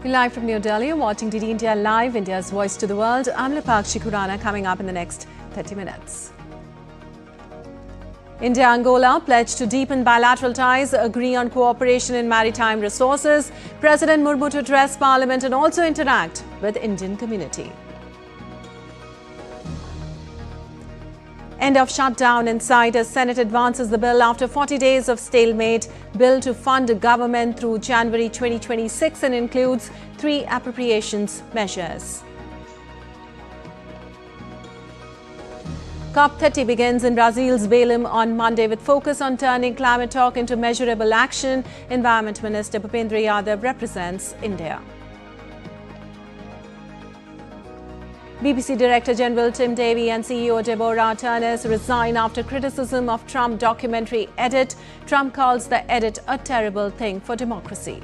Live from New Delhi, you're watching DD India Live, India's voice to the world. I'm Lipakshi Khurana, coming up in the next 30 minutes. India-Angola pledge to deepen bilateral ties, agree on cooperation in maritime resources. President Murmu to address Parliament and also interact with Indian community. End of shutdown in sight as Senate advances the bill after 40 days of stalemate. Bill to fund government through January 2026 and includes 3 appropriations measures. COP30 begins in Brazil's Belém on Monday with focus on turning climate talk into measurable action. Environment Minister Bhupendra Yadav represents India. BBC Director General Tim Davie and CEO Deborah Turnus resign after criticism of Trump documentary edit. Trump calls the edit a terrible thing for democracy.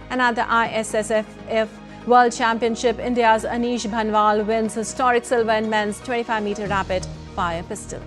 And at the ISSF World Championship, India's Anish Bhanwala wins historic silver in men's 25-meter rapid fire pistol.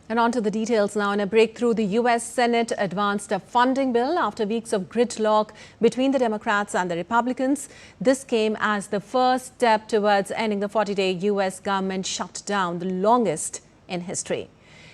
And on to the details now. In a breakthrough, the U.S. Senate advanced a funding bill after weeks of gridlock between the Democrats and the Republicans. This came as the first step towards ending the 40-day U.S. government shutdown, the longest in history.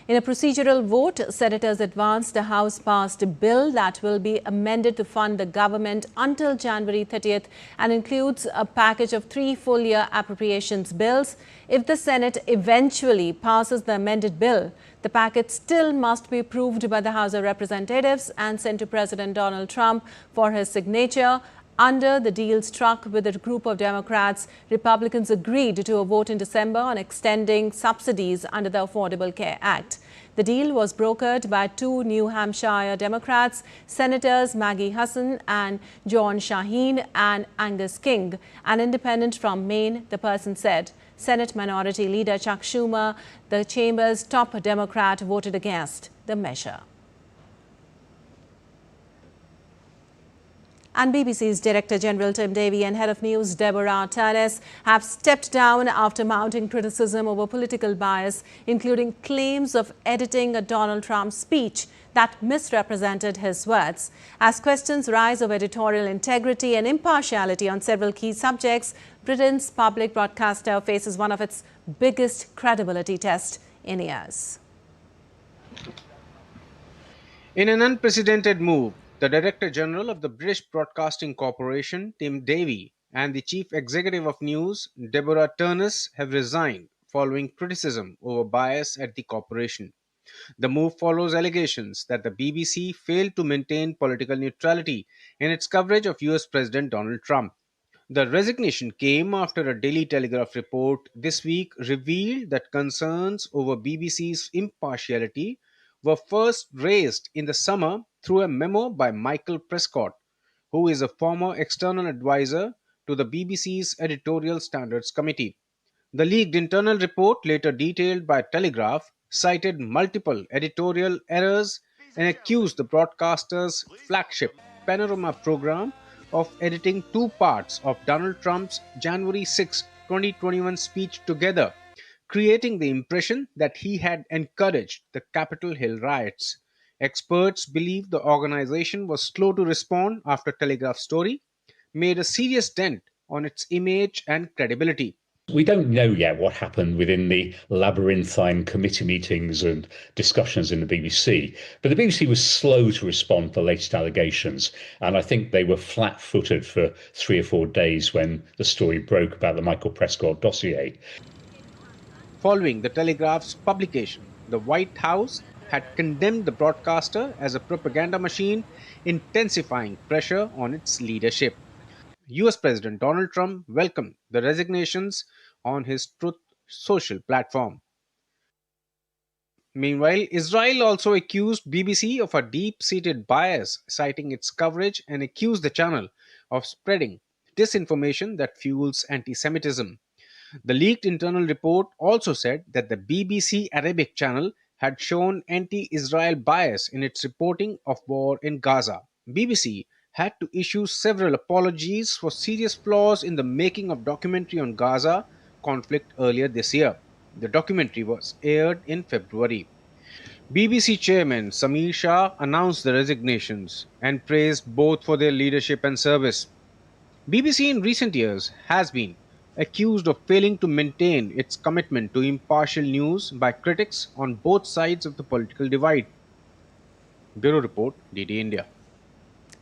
In a procedural vote, senators advanced the House-passed bill that will be amended to fund the government until January 30th and includes a package of 3 full-year appropriations bills. If the Senate eventually passes the amended bill, the package still must be approved by the House of Representatives and sent to President Donald Trump for his signature. Under the deal struck with a group of Democrats, Republicans agreed to a vote in December on extending subsidies under the Affordable Care Act. The deal was brokered by 2 New Hampshire Democrats, Senators Maggie Hassan and John Shaheen and Angus King. An independent from Maine, the person said. Senate Minority Leader Chuck Schumer, the chamber's top Democrat, voted against the measure. And BBC's Director General Tim Davie and Head of News Deborah Turnus have stepped down after mounting criticism over political bias, including claims of editing a Donald Trump speech that misrepresented his words. As questions rise of editorial integrity and impartiality on several key subjects, Britain's public broadcaster faces one of its biggest credibility tests in years. In an unprecedented move, the Director General of the British Broadcasting Corporation, Tim Davie, and the Chief Executive of News, Deborah Turnus, have resigned following criticism over bias at the corporation. The move follows allegations that the BBC failed to maintain political neutrality in its coverage of US President Donald Trump. The resignation came after a Daily Telegraph report this week revealed that concerns over BBC's impartiality were first raised in the summer through a memo by Michael Prescott, who is a former external advisor to the BBC's Editorial Standards Committee. The leaked internal report, later detailed by Telegraph, cited multiple editorial errors and accused the broadcaster's flagship Panorama program of editing 2 parts of Donald Trump's January 6, 2021 speech together, creating the impression that he had encouraged the Capitol Hill riots. Experts believe the organization was slow to respond after Telegraph's story made a serious dent on its image and credibility. We don't know yet what happened within the labyrinthine committee meetings and discussions in the BBC, but the BBC was slow to respond to the latest allegations, and I think they were flat-footed for 3 or 4 days when the story broke about the Michael Prescott dossier. Following the Telegraph's publication, the White House had condemned the broadcaster as a propaganda machine, intensifying pressure on its leadership. US President Donald Trump welcomed the resignations on his Truth Social platform. Meanwhile, Israel also accused BBC of a deep-seated bias, citing its coverage, and accused the channel of spreading disinformation that fuels anti-Semitism. The leaked internal report also said that the BBC Arabic channel had shown anti Israel bias in its reporting of war in Gaza. BBC had to issue several apologies for serious flaws in the making of documentary on Gaza conflict earlier this year. The documentary was aired in February. BBC chairman Samir Shah announced the resignations and praised both for their leadership and service. BBC in recent years has been accused of failing to maintain its commitment to impartial news by critics on both sides of the political divide. Bureau Report, DD India.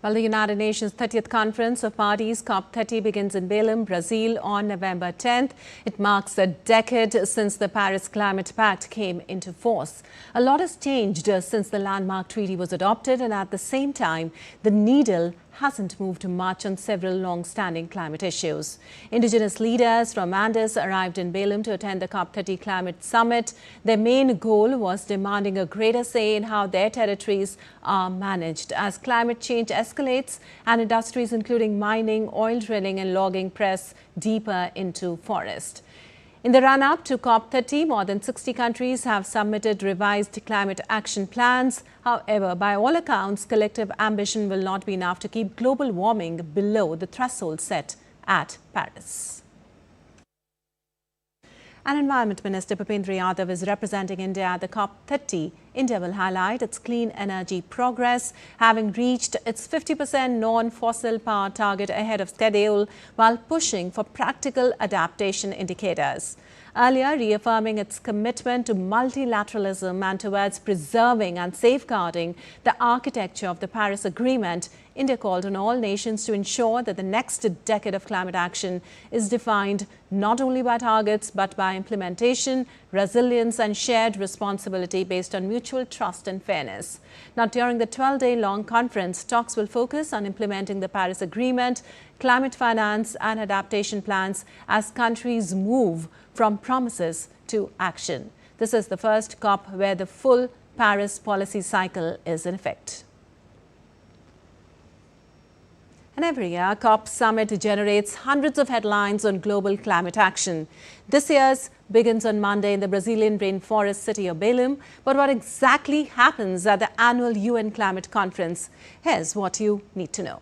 Well, the United Nations 30th Conference of Parties, COP30, begins in Belém, Brazil on November 10th. It marks a decade since the Paris Climate Pact came into force. A lot has changed since the landmark treaty was adopted, and at the same time, the needle hasn't moved much on several long-standing climate issues. Indigenous leaders from Andes arrived in Belém to attend the COP30 Climate Summit. Their main goal was demanding a greater say in how their territories are managed as climate change escalates and industries including mining, oil drilling and logging press deeper into forest. In the run-up to COP30, more than 60 countries have submitted revised climate action plans. However, by all accounts, collective ambition will not be enough to keep global warming below the threshold set at Paris. And Environment Minister Bhupendra Yadav is representing India at the COP30. India will highlight its clean energy progress, having reached its 50% non-fossil power target ahead of schedule while pushing for practical adaptation indicators. Earlier, reaffirming its commitment to multilateralism and towards preserving and safeguarding the architecture of the Paris Agreement, India called on all nations to ensure that the next decade of climate action is defined not only by targets but by implementation, resilience and shared responsibility based on mutual trust and fairness. Now, during the 12-day-long conference, talks will focus on implementing the Paris Agreement, climate finance and adaptation plans as countries move from promises to action. This is the first COP where the full Paris policy cycle is in effect. And every year, COP Summit generates hundreds of headlines on global climate action. This year's begins on Monday in the Brazilian rainforest city of Belém. But what exactly happens at the annual UN Climate Conference? Here's what you need to know.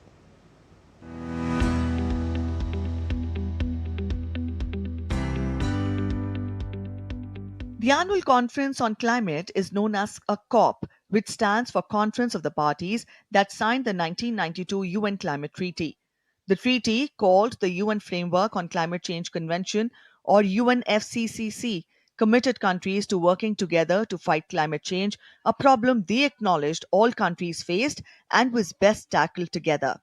The annual conference on climate is known as a COP, which stands for Conference of the Parties that signed the 1992 UN Climate Treaty. The treaty, called the UN Framework on Climate Change Convention or UNFCCC, committed countries to working together to fight climate change, a problem they acknowledged all countries faced and was best tackled together.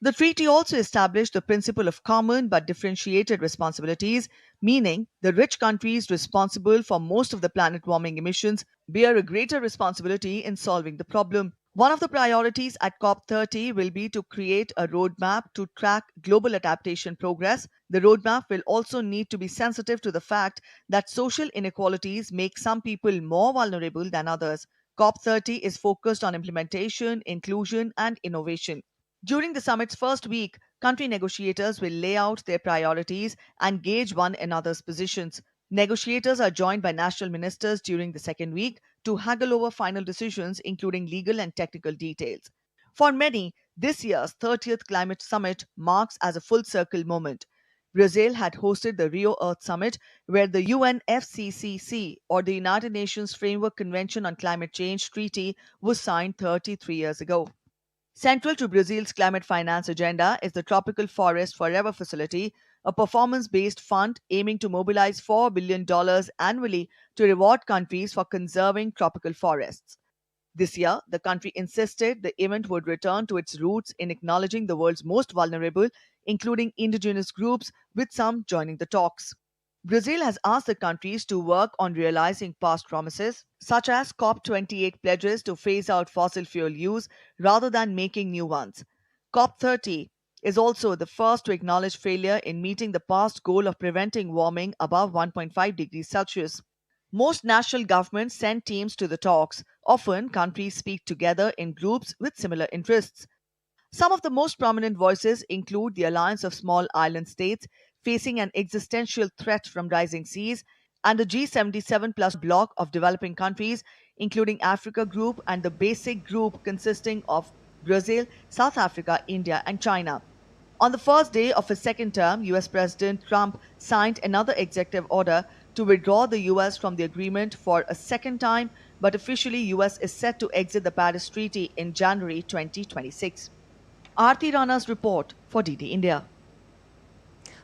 The treaty also established the principle of common but differentiated responsibilities, meaning the rich countries responsible for most of the planet warming emissions bear a greater responsibility in solving the problem. One of the priorities at COP30 will be to create a roadmap to track global adaptation progress. The roadmap will also need to be sensitive to the fact that social inequalities make some people more vulnerable than others. COP30 is focused on implementation, inclusion, and innovation. During the summit's first week, country negotiators will lay out their priorities and gauge one another's positions. Negotiators are joined by national ministers during the second week to haggle over final decisions, including legal and technical details. For many, this year's 30th Climate Summit marks as a full circle moment. Brazil had hosted the Rio Earth Summit, where the UNFCCC, or the United Nations Framework Convention on Climate Change Treaty, was signed 33 years ago. Central to Brazil's climate finance agenda is the Tropical Forest Forever facility, a performance-based fund aiming to mobilize $4 billion annually to reward countries for conserving tropical forests. This year, the country insisted the event would return to its roots in acknowledging the world's most vulnerable, including indigenous groups, with some joining the talks. Brazil has asked the countries to work on realizing past promises, such as COP28 pledges to phase out fossil fuel use rather than making new ones. COP30 is also the first to acknowledge failure in meeting the past goal of preventing warming above 1.5 degrees Celsius. Most national governments send teams to the talks. Often, countries speak together in groups with similar interests. Some of the most prominent voices include the Alliance of Small Island States, facing an existential threat from rising seas, and the G77 plus bloc of developing countries, including Africa Group and the BASIC Group consisting of Brazil, South Africa, India, and China. On the first day of his second term, US President Trump signed another executive order to withdraw the US from the agreement for a second time, but officially US is set to exit the Paris Treaty in January 2026. Aarti Rana's report for DD India.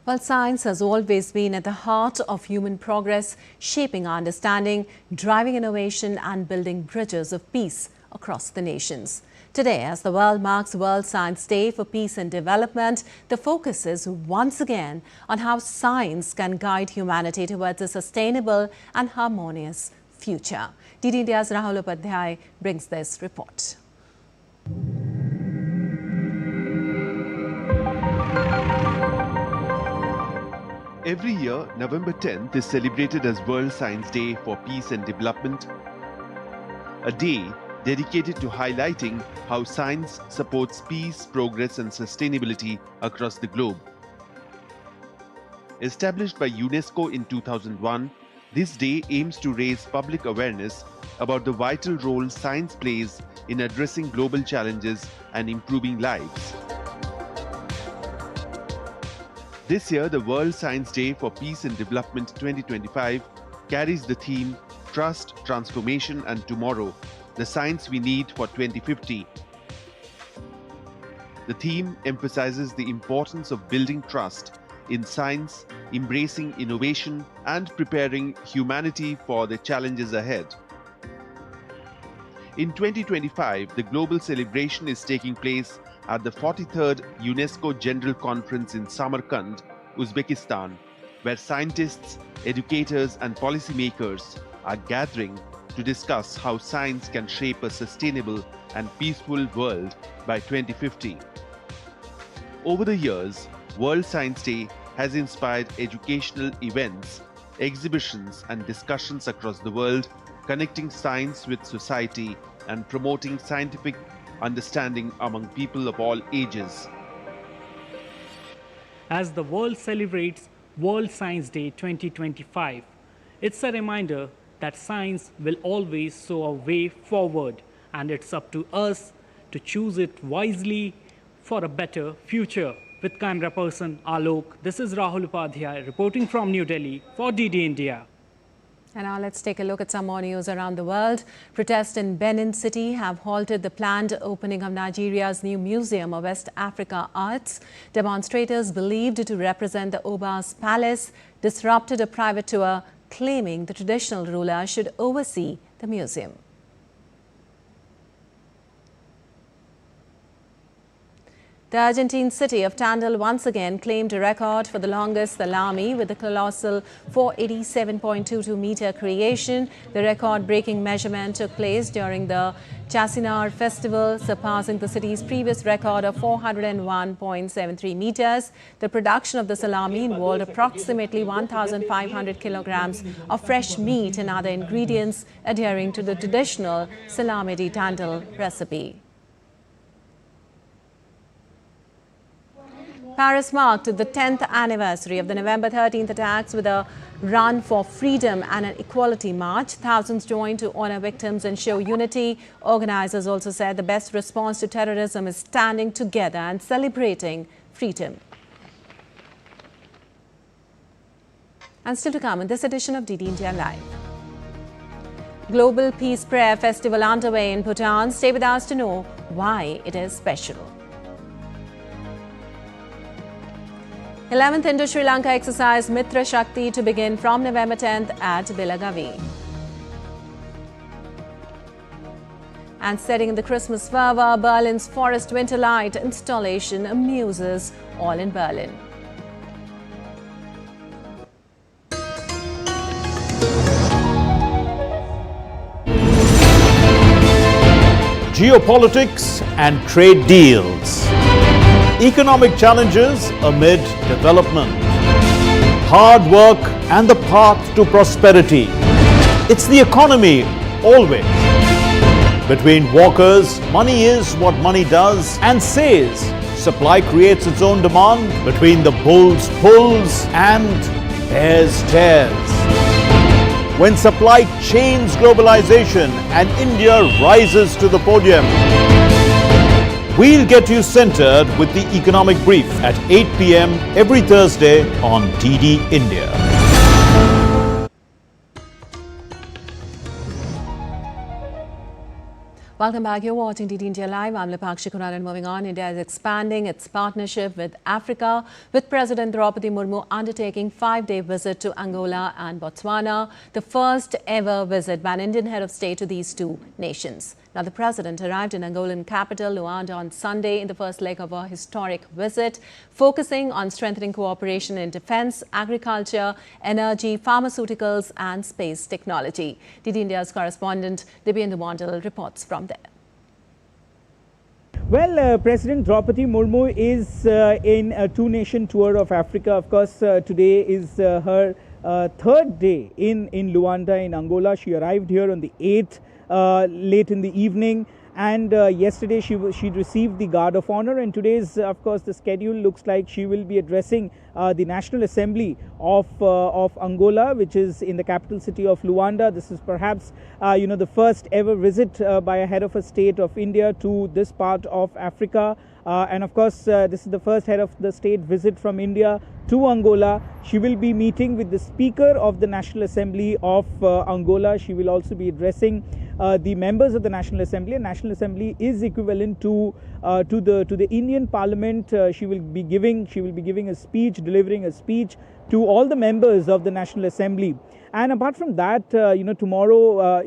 Well, science has always been at the heart of human progress, shaping our understanding, driving innovation and building bridges of peace across the nations. Today, as the world marks World Science Day for Peace and Development, the focus is once again on how science can guide humanity towards a sustainable and harmonious future. DD India's Rahul Upadhyay brings this report. Every year, November 10th is celebrated as World Science Day for Peace and Development, a day dedicated to highlighting how science supports peace, progress and sustainability across the globe. Established by UNESCO in 2001, this day aims to raise public awareness about the vital role science plays in addressing global challenges and improving lives. This year, the World Science Day for Peace and Development 2025 carries the theme Trust, Transformation and Tomorrow, the science we need for 2050. The theme emphasizes the importance of building trust in science, embracing innovation, and preparing humanity for the challenges ahead. In 2025, the global celebration is taking place at the 43rd UNESCO General Conference in Samarkand, Uzbekistan, where scientists, educators, and policymakers are gathering to discuss how science can shape a sustainable and peaceful world by 2050. Over the years, World Science Day has inspired educational events, exhibitions, and discussions across the world, connecting science with society and promoting scientific understanding among people of all ages. As the world celebrates World Science Day 2025, it's a reminder that science will always show a way forward, and it's up to us to choose it wisely for a better future. With camera person Alok, this is Rahul Upadhyay reporting from New Delhi for DD India. And now let's take a look at some more news around the world. Protests in Benin City have halted the planned opening of Nigeria's new Museum of West Africa Arts. Demonstrators believed to represent the Oba's palace disrupted a private tour, claiming the traditional ruler should oversee the museum. The Argentine city of Tandil once again claimed a record for the longest salami with a colossal 487.22-meter creation. The record-breaking measurement took place during the Chasinar festival, surpassing the city's previous record of 401.73 meters. The production of the salami involved approximately 1,500 kilograms of fresh meat and other ingredients, adhering to the traditional salami di Tandil recipe. Paris marked the 10th anniversary of the November 13th attacks with a run for freedom and an equality march. Thousands joined to honor victims and show unity. Organizers also said the best response to terrorism is standing together and celebrating freedom. And still to come in this edition of DD India Live. Global Peace Prayer Festival underway in Bhutan. Stay with us to know why it is special. 11th Indo-Sri Lanka exercise Mitra Shakti to begin from November 10th at Belagavi. And setting in the Christmas fervor, Berlin's Forest Winter Light installation amuses all in Berlin. Geopolitics and trade deals. Economic challenges amid development. Hard work and the path to prosperity. It's the economy always. Between walkers, money is what money does and says, supply creates its own demand, between the bulls pulls and bears tears. When supply chains globalization and India rises to the podium. We'll get you centered with the economic brief at 8 p.m. every Thursday on DD India. Welcome back. You're watching DD India Live. I'm Lipakshi Kuran, and moving on, India is expanding its partnership with Africa, with President Murmu undertaking 5-day visit to Angola and Botswana, the first ever visit by an Indian head of state to these two nations. Now, the president arrived in Angolan capital Luanda on Sunday in the first leg of a historic visit, focusing on strengthening cooperation in defense, agriculture, energy, pharmaceuticals and space technology. DD India's correspondent Deepen reports from there. Well, President Murmu is in a two-nation tour of Africa. Of course, today is her third day in Luanda in Angola. She arrived here on the 8th. Late in the evening, and yesterday she received the Guard of Honor, and today's, of course, the schedule looks like she will be addressing the National Assembly of Angola, which is in the capital city of Luanda. This is perhaps the first ever visit by a head of a state of India to this part of Africa. And of course, this is the first head of the state visit from India to Angola. She will be meeting with the Speaker of the National Assembly of Angola. She will also be addressing the members of the National Assembly. And National Assembly is equivalent to the Indian Parliament. She will be giving a speech, delivering a speech to all the members of the National Assembly. And apart from that, tomorrow,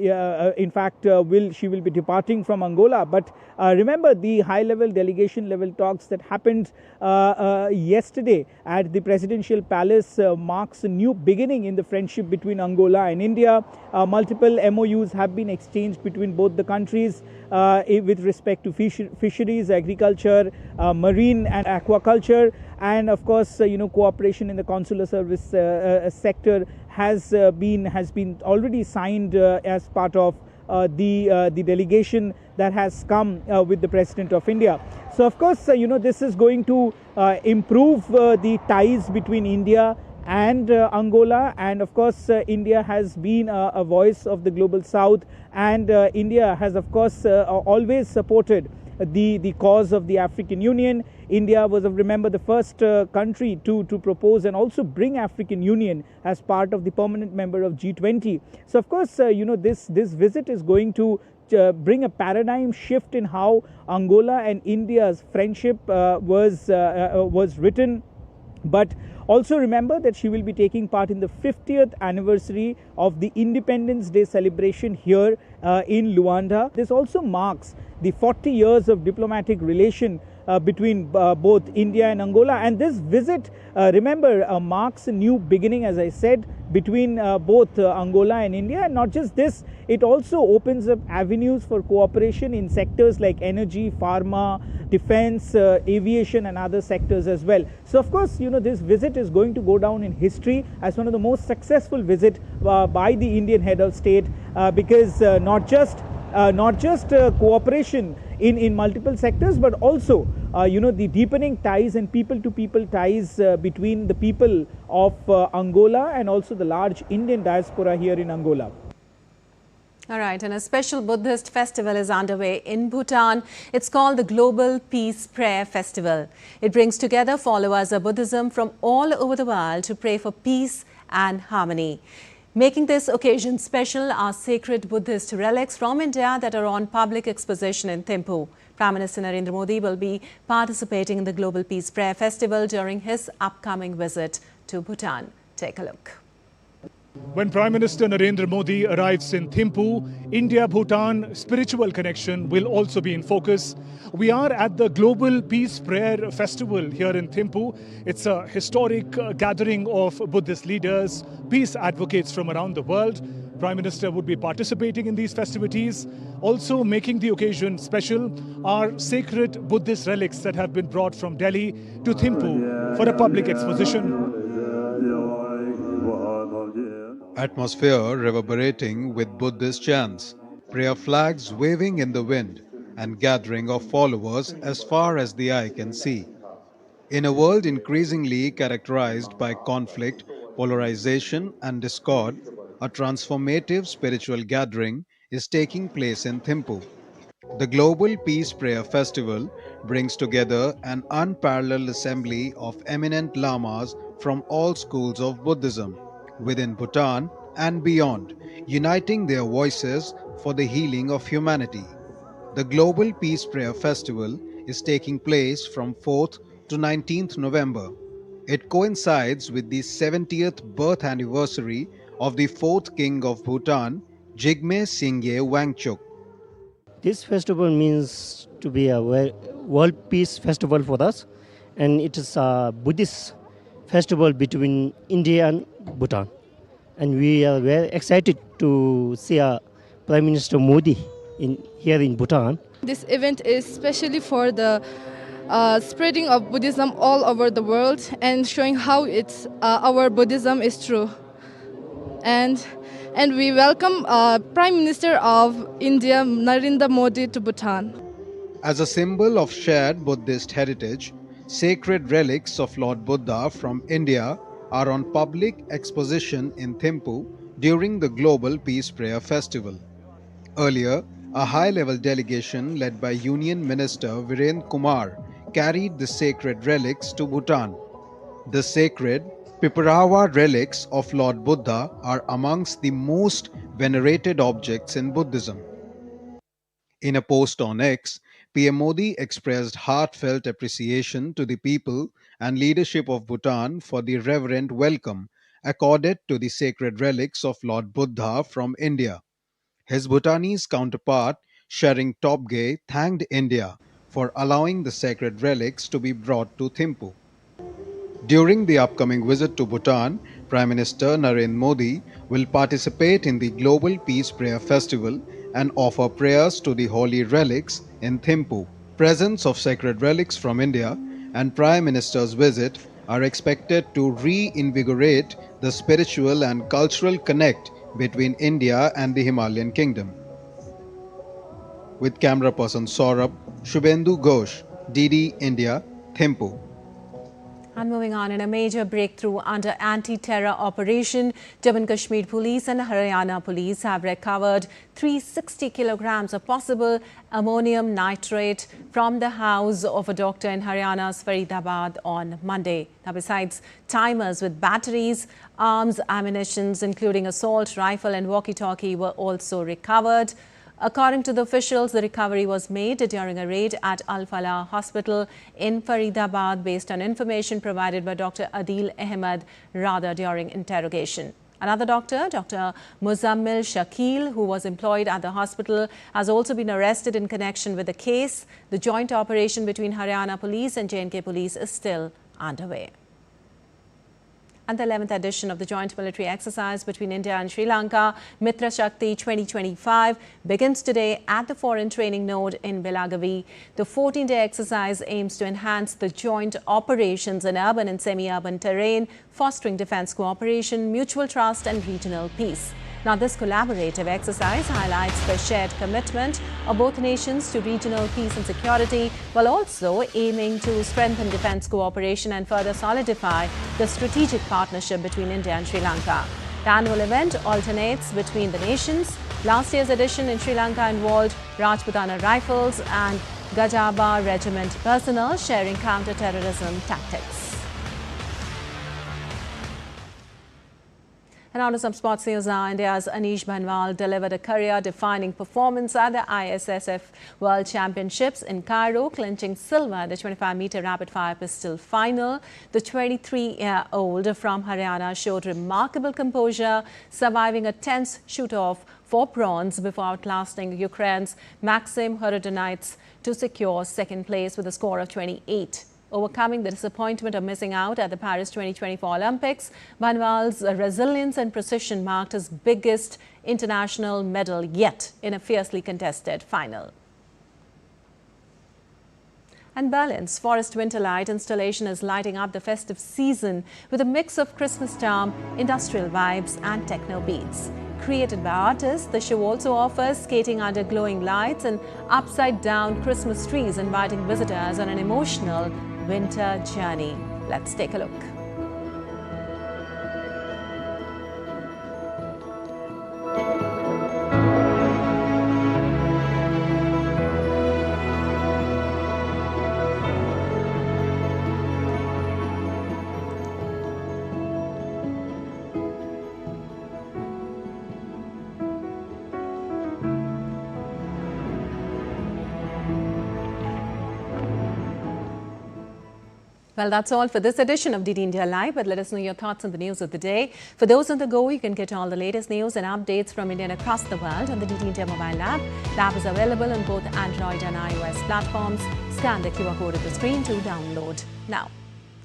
in fact, she will be departing from Angola. But remember, the high-level, delegation-level talks that happened yesterday at the Presidential Palace marks a new beginning in the friendship between Angola and India. Multiple MOUs have been exchanged between both the countries with respect to fisheries, agriculture, marine and aquaculture. And of course, cooperation in the consular service sector has been already signed as part of the delegation that has come with the President of India. So of course, this is going to improve the ties between India and Angola, and of course India has been a voice of the global south, and India has of course always supported the cause of the African Union. India was, remember, the first country to propose and also bring African Union as part of the permanent member of G20. So of course, this visit is going to bring a paradigm shift in how Angola and India's friendship was written. But also remember that she will be taking part in the 50th anniversary of the Independence Day celebration here in Luanda. This also marks the 40 years of diplomatic relation between both India and Angola. And this visit, remember, marks a new beginning, as I said, between both Angola and India. And not just this, it also opens up avenues for cooperation in sectors like energy, pharma, defense, aviation and other sectors as well. So of course, this visit is going to go down in history as one of the most successful visits by the Indian head of state, because not just cooperation in multiple sectors, but also the deepening ties and people-to-people ties between the people of Angola and also the large Indian diaspora here in Angola. All right, and a special Buddhist festival is underway in Bhutan. It's called the Global Peace Prayer Festival. It brings together followers of Buddhism from all over the world to pray for peace and harmony. Making this occasion special are sacred Buddhist relics from India that are on public exposition in Thimphu. Prime Minister Narendra Modi will be participating in the Global Peace Prayer Festival during his upcoming visit to Bhutan. Take a look. When Prime Minister Narendra Modi arrives in Thimphu, India-Bhutan spiritual connection will also be in focus. We are at the Global Peace Prayer Festival here in Thimphu. It's a historic gathering of Buddhist leaders, peace advocates from around the world. Prime Minister would be participating in these festivities. Also making the occasion special are sacred Buddhist relics that have been brought from Delhi to Thimphu for a public exposition. Atmosphere reverberating with Buddhist chants, prayer flags waving in the wind, and gathering of followers as far as the eye can see. In a world increasingly characterized by conflict, polarization, and discord, a transformative spiritual gathering is taking place in Thimphu. The Global Peace Prayer Festival brings together an unparalleled assembly of eminent lamas from all schools of Buddhism within Bhutan and beyond, uniting their voices for the healing of humanity. The Global Peace Prayer Festival is taking place from 4th to 19th November. It coincides with the 70th birth anniversary of the 4th King of Bhutan, Jigme Singye Wangchuk. This festival means to be a world peace festival for us, and it is a Buddhist festival between India and Bhutan. And we are very excited to see Prime Minister Modi here in Bhutan. This event is especially for the spreading of Buddhism all over the world and showing how our Buddhism is true. And we welcome Prime Minister of India, Narendra Modi, to Bhutan. As a symbol of shared Buddhist heritage, sacred relics of Lord Buddha from India are on public exposition in Thimphu during the Global Peace Prayer Festival. Earlier, a high-level delegation led by Union Minister Viren Kumar carried the sacred relics to Bhutan. The sacred Piparawa relics of Lord Buddha are amongst the most venerated objects in Buddhism. In a post on X, PM Modi expressed heartfelt appreciation to the people and leadership of Bhutan for the reverent welcome accorded to the sacred relics of Lord Buddha from India. His Bhutanese counterpart, Shering Tobgay, thanked India for allowing the sacred relics to be brought to Thimphu. During the upcoming visit to Bhutan, Prime Minister Narendra Modi will participate in the Global Peace Prayer Festival and offer prayers to the holy relics in Thimphu. Presence of sacred relics from India and Prime Minister's visit are expected to reinvigorate the spiritual and cultural connect between India and the Himalayan kingdom. With camera person Saurabh, Shubhendu Ghosh, DD India, Thimphu. And moving on, in a major breakthrough under anti-terror operation, Jammu and Kashmir Police and Haryana Police have recovered 360 kilograms of possible ammonium nitrate from the house of a doctor in Haryana's Faridabad on Monday. Now, besides timers with batteries, arms, ammunitions, including assault rifle and walkie-talkie, were also recovered. According to the officials, the recovery was made during a raid at Al-Falah Hospital in Faridabad based on information provided by Dr. Adil Ahmed Rada during interrogation. Another doctor, Dr. Muzammil Shakil, who was employed at the hospital, has also been arrested in connection with the case. The joint operation between Haryana Police and J&K Police is still underway. And the 11th edition of the joint military exercise between India and Sri Lanka, Mitra Shakti 2025, begins today at the Foreign Training Node in Belagavi. The 14-day exercise aims to enhance the joint operations in urban and semi-urban terrain, fostering defense cooperation, mutual trust and regional peace. Now, this collaborative exercise highlights the shared commitment of both nations to regional peace and security, while also aiming to strengthen defense cooperation and further solidify the strategic partnership between India and Sri Lanka. The annual event alternates between the nations. Last year's edition in Sri Lanka involved Rajputana Rifles and Gajaba Regiment personnel sharing counter-terrorism tactics. And on to some sports news now. India's Anish Bhanwala delivered a career-defining performance at the ISSF World Championships in Cairo, clinching silver at the 25-meter rapid-fire pistol final. The 23-year-old from Haryana showed remarkable composure, surviving a tense shoot-off for bronze before outlasting Ukraine's Maxim Horodonits to secure second place with a score of 28. Overcoming the disappointment of missing out at the Paris 2024 Olympics, Bhanwala's resilience and precision marked his biggest international medal yet in a fiercely contested final. And Berlin's Forest Winterlight installation is lighting up the festive season with a mix of Christmas charm, industrial vibes and techno beats. created by artists. The show also offers skating under glowing lights and upside-down Christmas trees, inviting visitors on an emotional winter journey. Let's take a look. Well, that's all for this edition of DD India Live, but let us know your thoughts on the news of the day. For those on the go, you can get all the latest news and updates from India and across the world on the DD India mobile app. The app is available on both Android and iOS platforms. Scan the QR code at the screen to download now.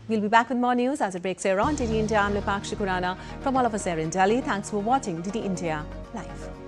We'll be back with more news as it breaks here on DD India. I'm Lipakshi Kurana from all of us here in Delhi. Thanks for watching DD India Live.